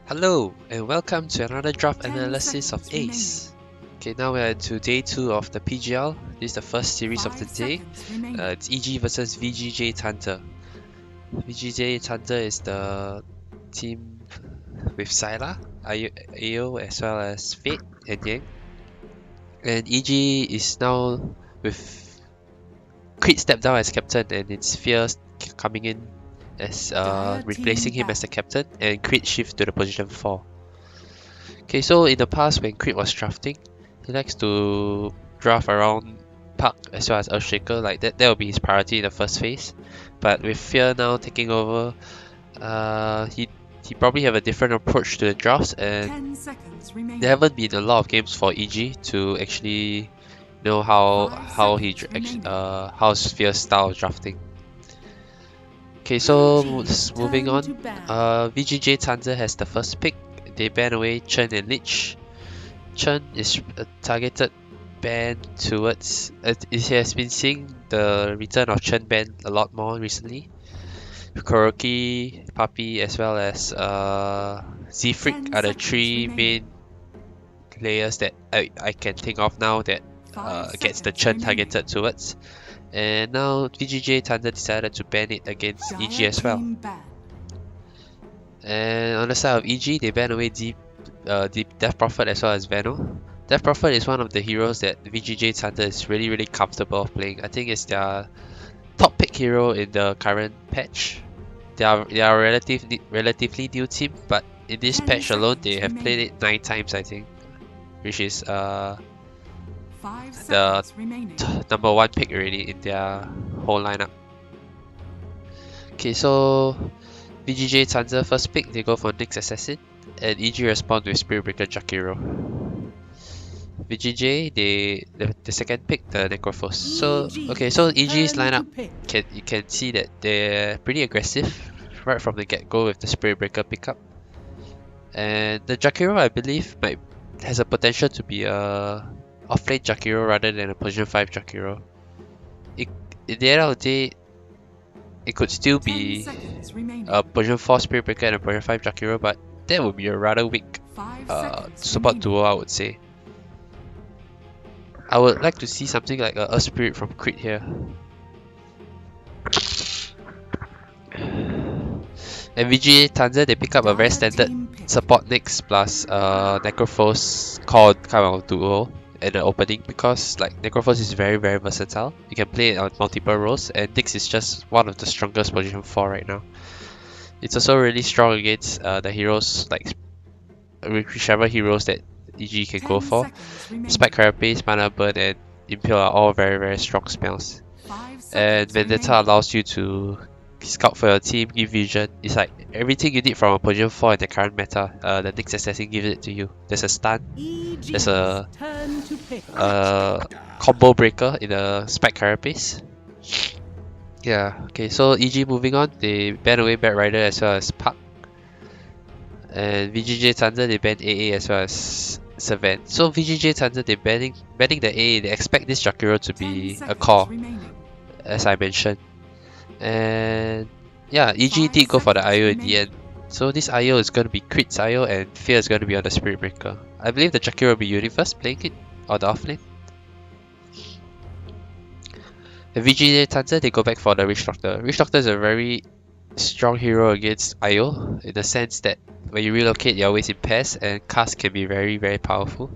Hello and welcome to another draft analysis of Ace. Okay, now we're to day 2 of the PGL. This is the first series of the day. It's EG versus VGJ.Thunder. VGJ.Thunder is the team with Syla, Ayo as well as Fate and Yang. And EG is now with Creed stepped down as captain and it's Fierce coming in as replacing him as the captain, and Creed shifts to the position 4. Okay, so in the past when Creed was drafting, he likes to draft around Park as well as Earthshaker, like that will be his priority in the first phase. But with Fear now taking over, he probably have a different approach to the drafts, and there haven't been a lot of games for EG to actually know how's Fear's style of drafting. Okay, so moving on, VGJ.Thunder has the first pick. They ban away Chen and Lich. Chen is a targeted ban towards. It has been seeing the return of Chen ban a lot more recently. Kuroki, Puppy, as well as Z-Freak are the 3 main players that I can think of now that gets the Chen targeted towards. And now VGJ.Thunder decided to ban it against EG as well. And on the side of EG, they ban away Death Prophet as well as Veno. Death Prophet is one of the heroes that VGJ.Thunder is really comfortable playing. I think it's their top pick hero in the current patch. They are a relatively new team, but in this patch alone, they have played it 9 times, I think, which is the number 1 pick already in their whole lineup. Okay, so VGJ.Thunder first pick, they go for Nyx Assassin, and EG respond with Spirit Breaker Jakiro. VGJ, the second pick, the Necrophos. So EG's lineup, you can see that they're pretty aggressive right from the get-go with the Spirit Breaker pickup. And the Jakiro, I believe, has a potential to be a off-lane Jakiro rather than a position 5 Jakiro. In the end of the day, it could still be a position 4 Spirit Breaker and a position 5 Jakiro, but that would be a rather weak support duo, I would say. I would like to see something like a Earth Spirit from Creed here. And VGJ.Thunder, they pick up a very standard support Nyx plus Necrophos kind of duo at the opening, because like Necrophos is very versatile. You can play it on multiple roles, and Nyx is just one of the strongest position 4 right now. It's also really strong against the heroes, like whichever heroes that EG can go for. Spike Carapace, Mana Burn, and Impale are all very strong spells. And Vendetta allows you to scout for your team, give vision. It's like everything you need from a position 4 in the current meta. The Nyx Assassin gives it to you. There's a stun, there's a combo breaker in the Spike Carapace. Yeah, okay, so EG moving on, they ban away Bat Rider as well as Park. And VGJ.Thunder, they ban AA as well as Savant. So VGJ.Thunder, they're banning the AA, they expect this Jakiro to be a core, as I mentioned. And yeah, EG did go for the IO in the end. So this IO is going to be Creed's IO, and Fear is going to be on the Spirit Breaker. I believe the Jakiro will be Universe playing it, or the offlane. The VGJ.Thunder, they go back for the Witch Doctor. Witch Doctor is a very strong hero against IO, in the sense that when you relocate, you're always in pairs, and cast can be very powerful.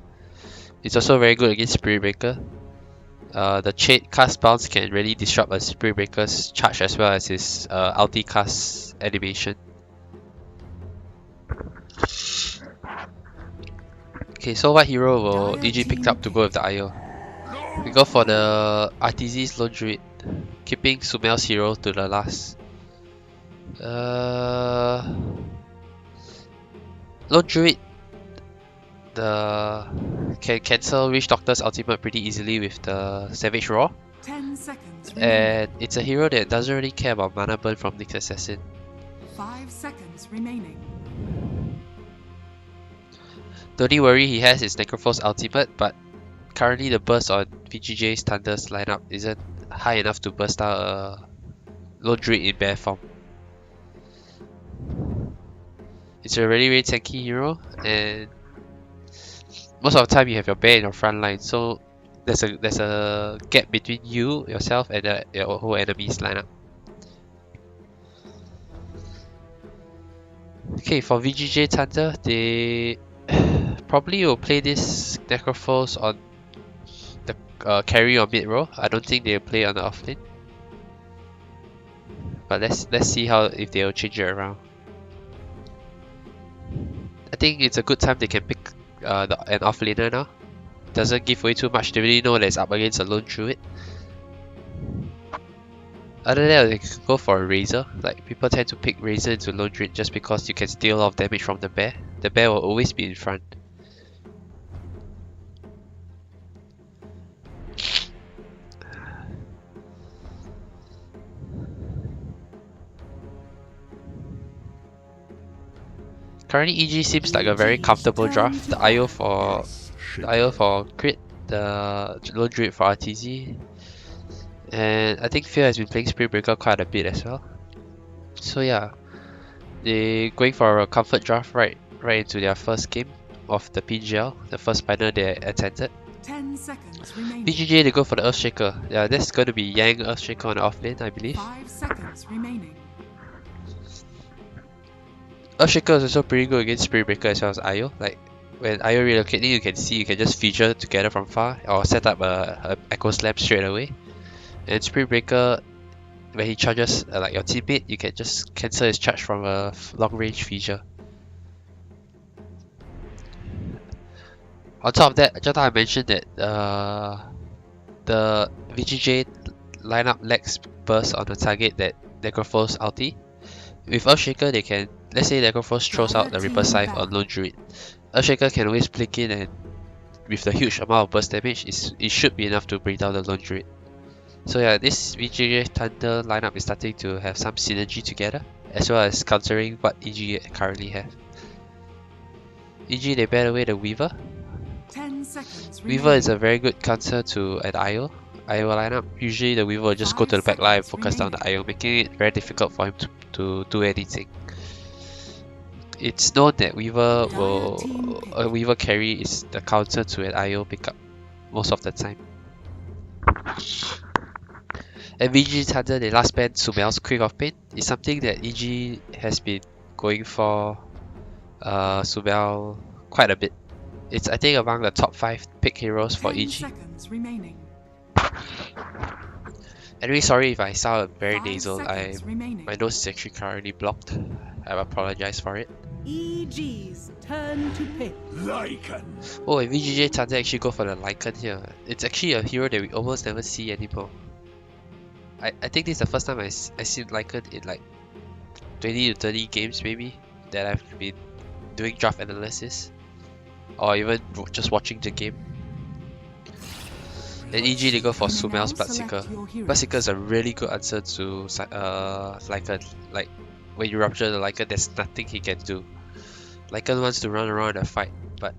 It's also very good against Spirit Breaker. The cast bounce can really disrupt a Spirit Breaker's charge as well as his ulti cast animation. Okay, so what hero will EG picked up to go with the IO? We go for the Arteezy's Lone Druid, keeping Sumel's hero to the last. Lone Druid can cancel Witch Doctor's ultimate pretty easily with the Savage Roar. 10 seconds and it's a hero that doesn't really care about mana burn from Nyx Assassin. 5 seconds remaining. The only worry he has is Necrophos ultimate, but currently the burst on VGJ.Thunder's lineup isn't high enough to burst out a Lone Druid in bear form. It's a really tanky hero, and most of the time you have your bear in your front line, so there's a gap between yourself, and your whole enemy's lineup. Okay, for VGJ.Thunder, they probably will play this Necrophos on the carry or mid row. I don't think they'll play on the offlane. But let's see how if they'll change it around. I think it's a good time they can pick an offlaner now. Doesn't give away too much. They really know that it's up against a lone druid. Other than that, they can go for a Razor. Like, people tend to pick Razor into lone druid just because you can steal a lot of damage from the bear. The bear will always be in front. Currently, EG seems like a very comfortable draft. The IO for crit, the lone druid for RTZ, and I think Fear has been playing Spirit Breaker quite a bit as well. So yeah, they're going for a comfort draft right into their first game of the PGL, the first final they attended. 10 seconds remaining. VGJ, they go for the Earthshaker. Yeah, that's going to be Yang Earthshaker on the offlane, I believe. 5 seconds remaining. Earthshaker is also pretty good against Spirit Breaker as well as IO. Like, when IO relocating, you can see you can just feature together from far or set up a Echo Slam straight away. And Spirit Breaker, when he charges like your teammate, you can just cancel his charge from a long range feature. On top of that, just now I mentioned that the VGJ lineup lacks burst on the target that Necrophos ulti. With Earthshaker, they can, let's say Necrophos throws out the Ripper Scythe on Lone Druid. Earthshaker can always flick in, and with the huge amount of burst damage, it should be enough to bring down the Lone Druid. So yeah, this VGJ.Thunder lineup is starting to have some synergy together, as well as countering what EG currently have. EG, they ban away the Weaver. 10 seconds Weaver is a very good counter to an IO lineup. Usually the Weaver will just go to the back line and focus down the IO, making it very difficult for him to do anything. It's known that a Weaver carry is the counter to an IO pickup most of the time. And VG.Thunder, they last banned Sumel's Quick of Pain. It's something that EG has been going for Sumel quite a bit. It's, I think, among the top 5 pick heroes for 10 EG. seconds remaining. Anyway, sorry if I sound very 5 nasal. seconds remaining. My nose is actually currently blocked. I apologize for it. EG's turn to pick. Lycan. Oh, and VGJ.Thunder actually go for the Lycan here. It's actually a hero that we almost never see anymore. I think this is the first time I seen Lycan in like 20 to 30 games maybe that I've been doing draft analysis. Or even just watching the game. And EG, they go for Sumel's Bloodseeker. Bloodseeker is a really good answer to Lycan. Like, when you rupture the Lycan, there's nothing he can do. Lycan wants to run around and fight, but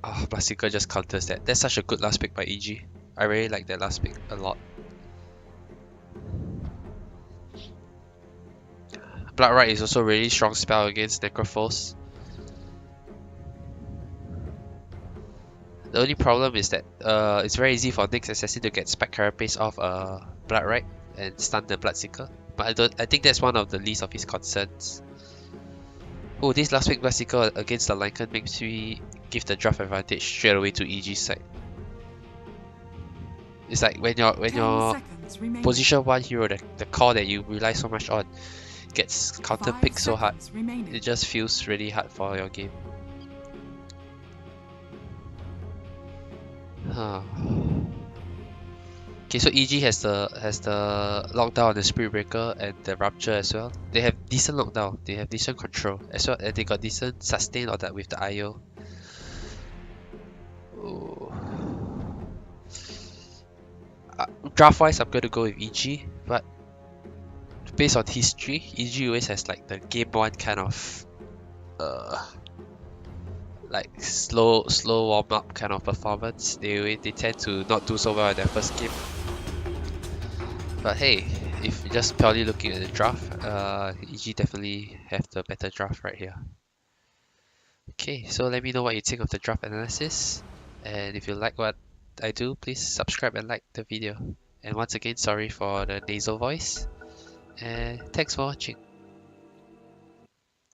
Bloodseeker just counters that. That's such a good last pick by EG. I really like that last pick a lot. Bloodrite is also a really strong spell against Necrophos. The only problem is that it's very easy for Nyx Assassin to get Spike Carapace off Bloodrite and stun the Bloodseeker. But I think that's one of the least of his concerns. Oh, this last pick Bloodseeker against the Lycan makes me give the draft advantage straight away to EG's side. It's like when your position 1 hero, the core that you rely so much on, gets counter picked so hard, it just feels really hard for your game. Okay, so EG has the lockdown on the Spirit Breaker and the Rupture as well. They have decent lockdown, they have decent control as well, and they got decent sustain on that with the IO. Draft wise, I'm gonna go with EG, but based on history, EG always has like the game 1 kind of like slow warm up kind of performance. They tend to not do so well in their first game. But hey, if just purely looking at the draft, EG definitely have the better draft right here. Okay, so let me know what you think of the draft analysis, and if you like what I do, please subscribe and like the video. And once again, sorry for the nasal voice, and thanks for watching.